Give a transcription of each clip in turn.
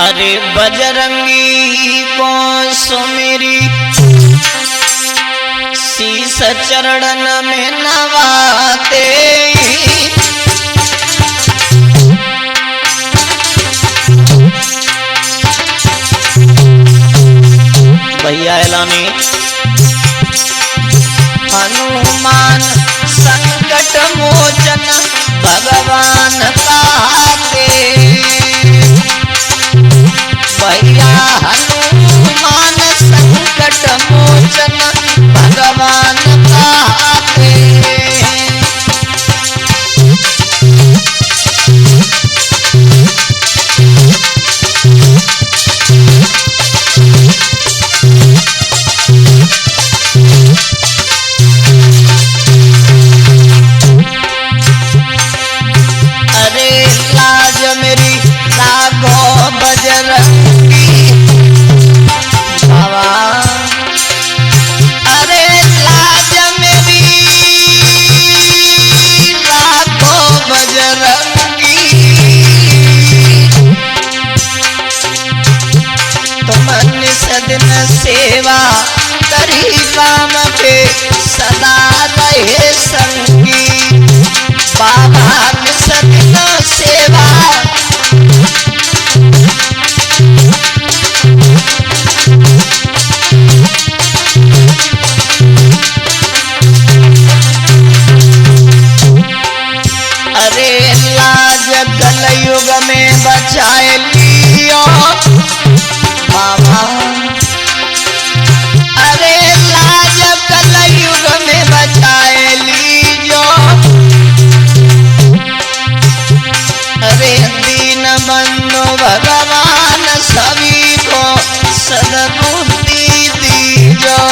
अरे बजरंगी को सुमेरी शीस चरणन में नवाते। भैया एलानी हनुमान संकट मोचन भगवान कहते। भैया हनुमान संकट मोचन भगवान कहते। अरे लाज मेरी लागो बजरंगी बाबा। अरे लाज मेरी लागो बजरंगी। तुम निसदिन सेवा करी राम के सदा रहे संगी। बाबा निसदिन सेवा अरे लाज कलयुग में बचाए लियो बाबा। अरे लाज कलयुग में बचाए लीजो। अरे दीन बंधु भगवान सभी को सद्बुद्धि दीजो।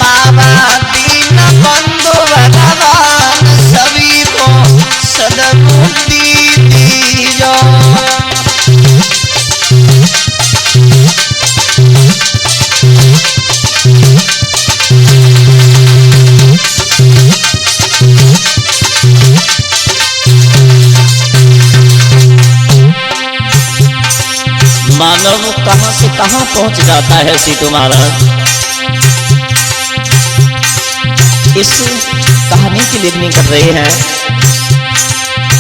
बाबा दीन बंधु भगवान सभी को सद्बुद्धि दीजो। मानव कहां से कहां पहुंच जाता है सीतू महाराज। इस कहानी की लिखनी कर रहे हैं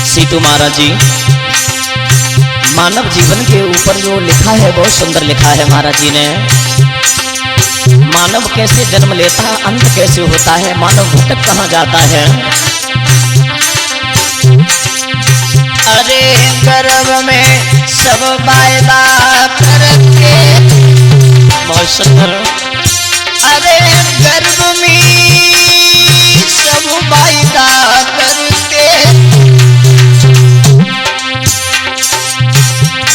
सीतू महाराज जी। मानव जीवन के ऊपर जो लिखा है बहुत सुंदर लिखा है महाराज जी ने। मानव कैसे जन्म लेता है, अंत कैसे होता है, मानव भटक कहां जाता है। अरे गर्भ में सब वायदा करके बहुत सुंदर। अरे गर्भ में सब वायदा करके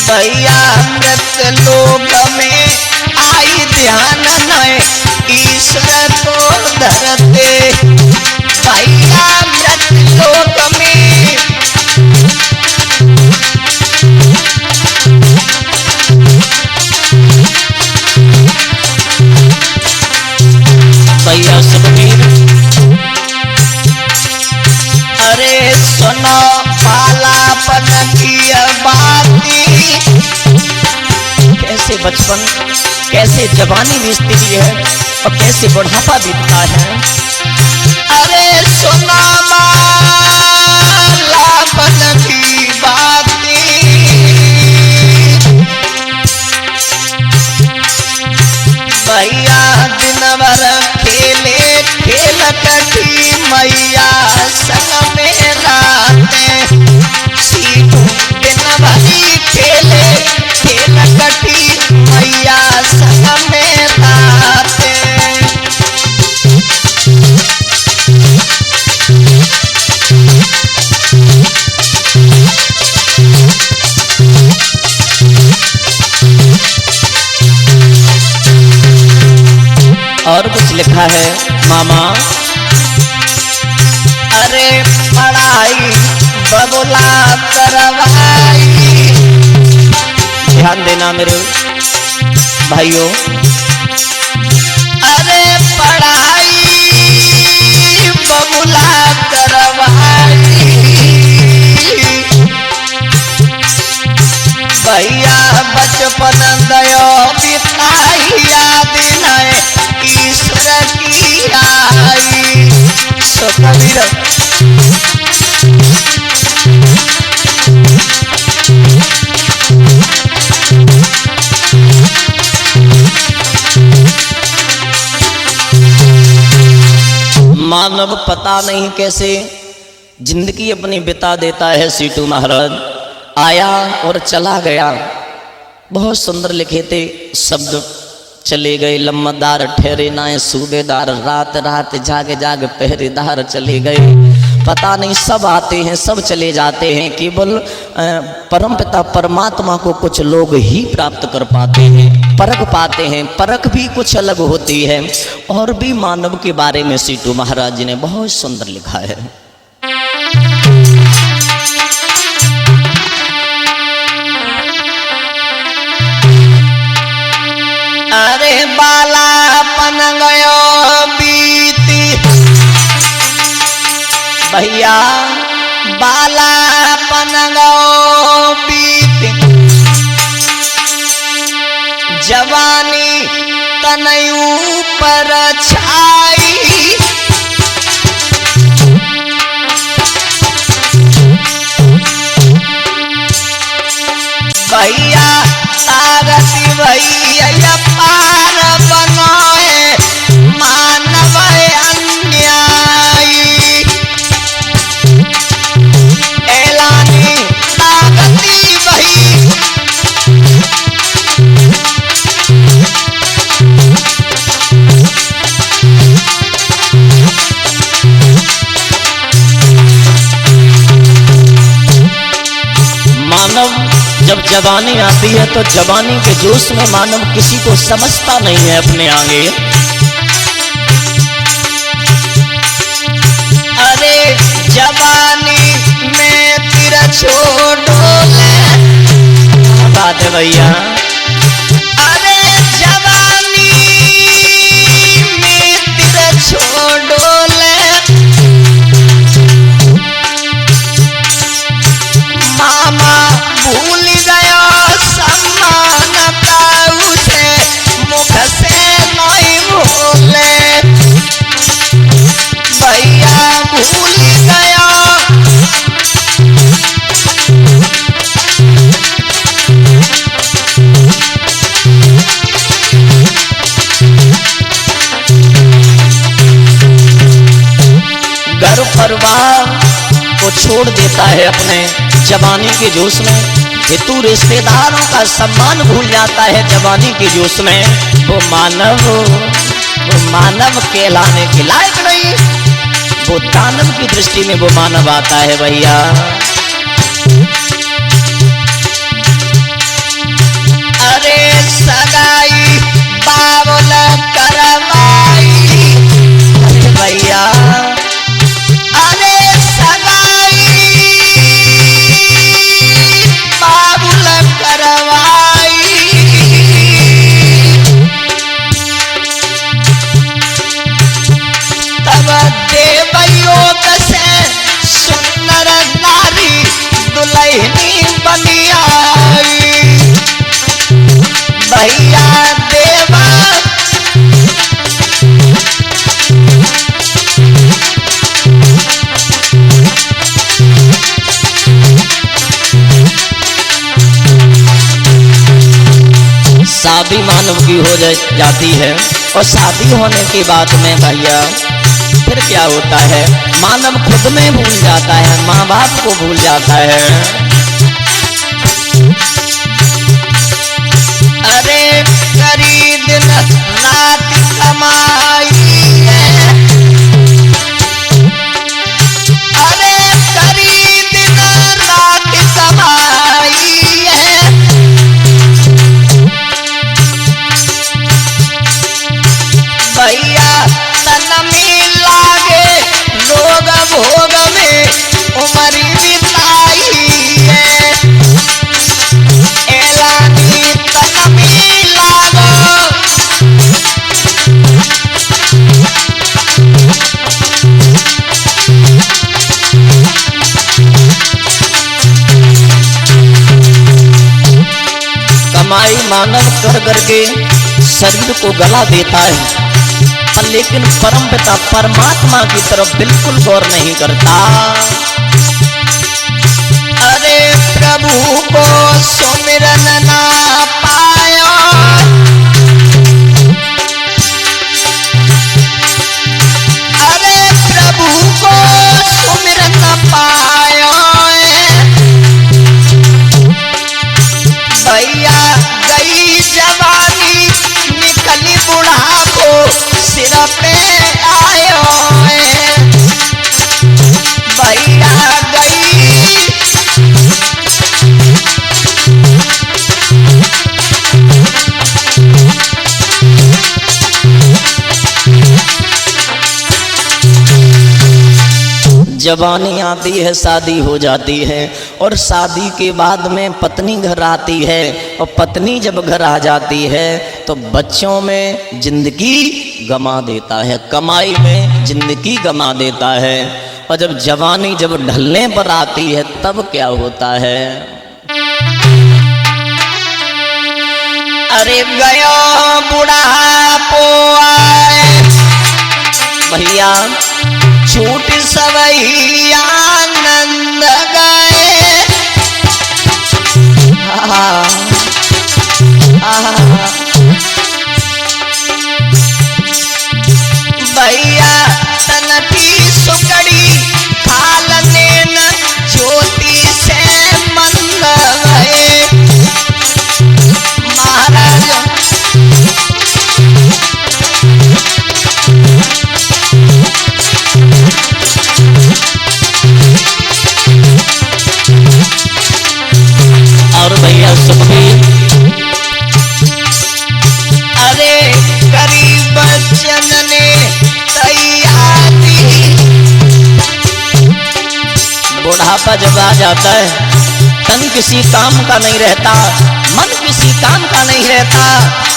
भैया मृत लोक में आई ध्यान नए ईश्वर को धरते। भैया मृत लोक में भैया सुखबीर। अरे सुनो बालापन की बाती। कैसे बचपन कैसे जवानी बीतती है और कैसे बुढ़ापा बीतता है। अरे सुनो बालापन की बाती। भैया दिन भर खेले खेल कटी मैया संग में रातें। सीतू दिन भरी खेले खेल कटी मैया संग में रातें। और कुछ लिखा है मामा। अरे पढ़ाई बबुला करवाई। ध्यान देना मेरे भाइयों। अरे पढ़ाई बबुला करवाई। जीवन दयो बिताइया दिन ईश्वर की आई। सो कबीर मानव पता नहीं कैसे जिंदगी अपनी बिता देता है। सीटू महाराज आया और चला गया। बहुत सुंदर लिखे थे शब्द, चले गए लम्बदार ठहरे नाए सूबेदार, रात रात जाग जाग पहरेदार चले गए। पता नहीं सब आते हैं सब चले जाते हैं, केवल परमपिता परमात्मा को कुछ लोग ही प्राप्त कर पाते हैं, परख पाते हैं। परख भी कुछ अलग होती है। और भी मानव के बारे में सीटू महाराज जी ने बहुत सुंदर लिखा है। अरे बालापन गयो बीती भैया, बालापन गयो बीती, जवानी तनयू पर छाई। भैया तागति भैया पार बनाए मानव अन्यायी। एलानी तागति भई मानव जब जवानी आती है तो जवानी के जोश में मानव किसी को समझता नहीं है अपने आगे। अरे जवानी में तेरा छोड़ो ले, बात है भैया। अरे जवानी में तेरा छोड़ो ले, मामा भूल गया सम्मानता उसे मुख से नहीं भूले। भैया भूल गया घर परिवार को छोड़ देता है अपने जवानी के जोश में। हेतु रिश्तेदारों का सम्मान भूल जाता है जवानी के जोश में। वो मानव कहलाने के लायक नहीं, वो दानव की दृष्टि में वो मानव आता है भैया। अरे सगाई बाबुल करवाई। अरे भैया अरे सगाई बाबुल करवाई। तब देवयोग से सुंदर नारी दुल्हनी बनी आई। भैया देवा शादी मानव की हो जाती है और शादी होने के बाद में भैया फिर क्या होता है, मानव खुद में भूल जाता है, माँ बाप को भूल जाता है। अरे करी दिन रात कमाई है। अरे करी दिन रात कमाई है। भैया तन में लागे रोग भोग में उमर बिताई है। एलानी तन में लागो कमाई मानव कर करके शरीर को गला देता है, लेकिन परम पिता परमात्मा की तरफ बिल्कुल गौर नहीं करता। अरे प्रभु को सुमिरन ना पायो, अरे प्रभु को सुमिरन ना पायो, भैया गई जवानी निकली बुढ़ापो सिर पे आयो, भैया गई जवानी आती है, शादी हो जाती है, और शादी के बाद में पत्नी घर आती है, और पत्नी जब घर आ जाती है तो बच्चों में जिंदगी गंवा देता है, कमाई में जिंदगी गंवा देता है, और जब जवानी जब ढलने पर आती है तब क्या होता है। अरे गयो बुढ़ापो आए, भैया छूट सवई आनंद गए, भैया तन की सुकड़ी खाल नेन ज्योति से मंद गए, महाराज और भैया सुखबीर, अरे गरीब जन ने तैयारी, बुढ़ापा जब आ जाता है तन किसी काम का नहीं रहता, मन किसी काम का नहीं रहता,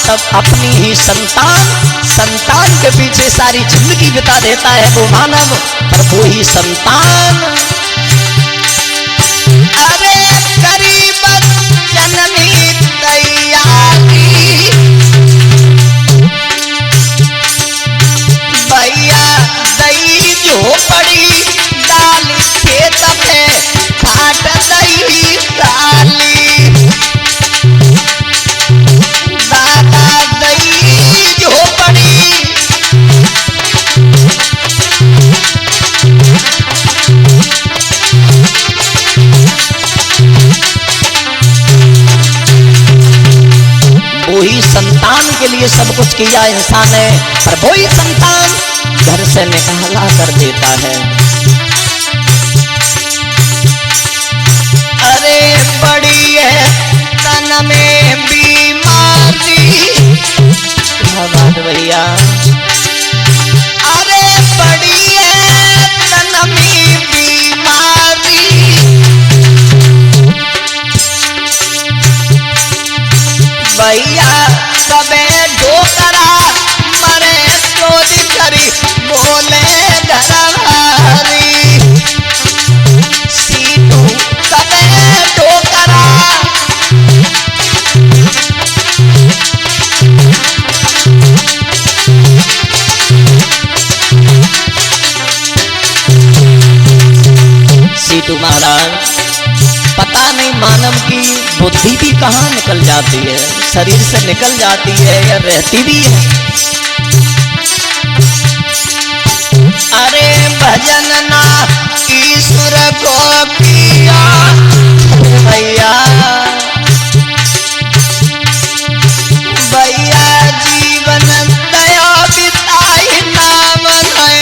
तब अपनी ही संतान के पीछे सारी जिंदगी बिता देता है वो मानव, पर वो ही संतान। अरे गरीब जननी तैयारी, भैया दई झोपड़ी डाली खेत में काट दई डाली, दादा दई झोपड़ी वही संतान के लिए सब कुछ किया इंसान ने, पर वही संतान घर से निकाला कर देता है। अरे बड़ी है तन में बीमारी, क्या बात भैया, अरे बड़ी है तन में बीमारी, भैया सबे डोकरा मरे चोरी करी बोले घरवारी, सीटू सबे डोकरा सीटू महाराज, पता नहीं मानव की बुद्धि भी कहाँ निकल जाती है, शरीर से निकल जाती है या रहती भी है। अरे भजन ना ईश्वर को किया, भैया भैया जीवन दया बिताई नाम है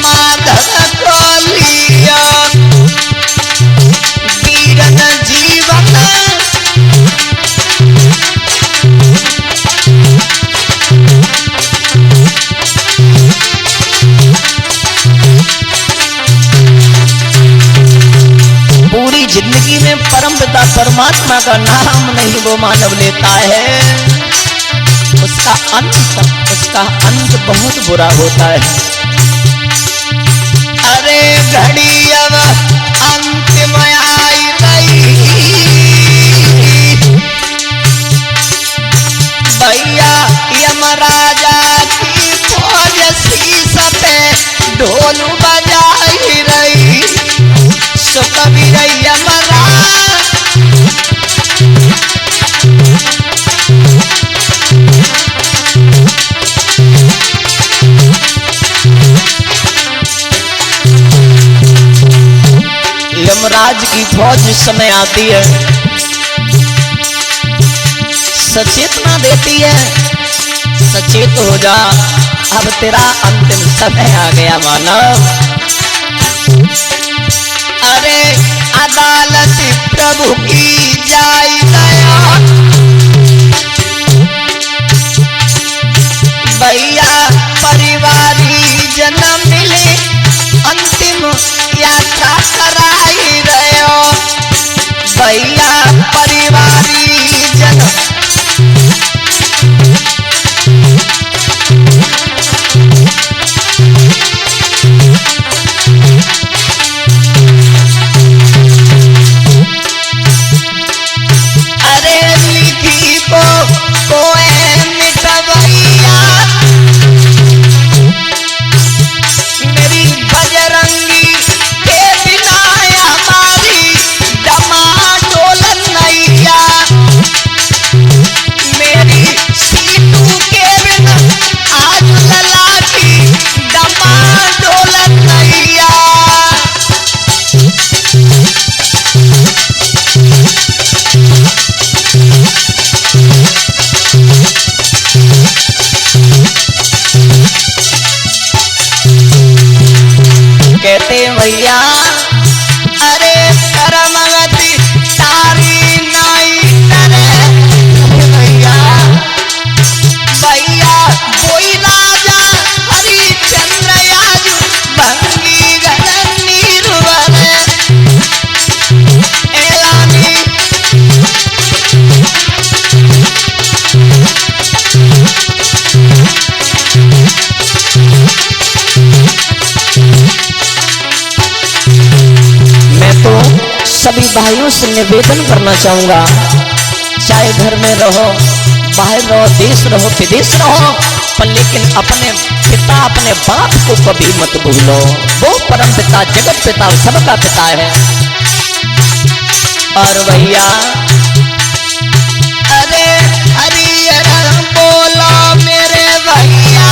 माधव को लिया, वीरन जीवन पूरी जिंदगी में परम पिता परमात्मा का नाम नहीं वो मानव लेता है, उसका अंत बहुत बुरा होता है। अरे घड़ी अब अंतिम आई गई, यमराज की फौज इस समय आती है, सचेतना देती है, सचेत हो जा, अब तेरा अंतिम समय आ गया मानव। अरे अदालत प्रभु की जाई दया, भैया परिवारी जन्म मिले, अंतिम यात्रा कराई रहो, भैया परिवारी जन्म। अरे लिखी को कोई मिटवैया, मेरी बजरंगी के बिना हमारी डमाडोल नैया, मेरी सीटू के बिना आज लला की डमाडोल नैया। कहते भैया अरे करमगति तारी नाई करे, भैया भैया कोई राजा हरिचंद्र आज भंगी गगन नीरवर एलानी। मैं तो सभी भाइयों से निवेदन करना चाहूंगा, चाहे घर में रहो, बाहर रहो, देश रहो, विदेश रहो, पर लेकिन अपने पिता, अपने बाप को कभी मत भूलो। वो परम पिता, जगत पिता, सबका पिता है। और भैया अरे हरिहर बोलो मेरे भैया,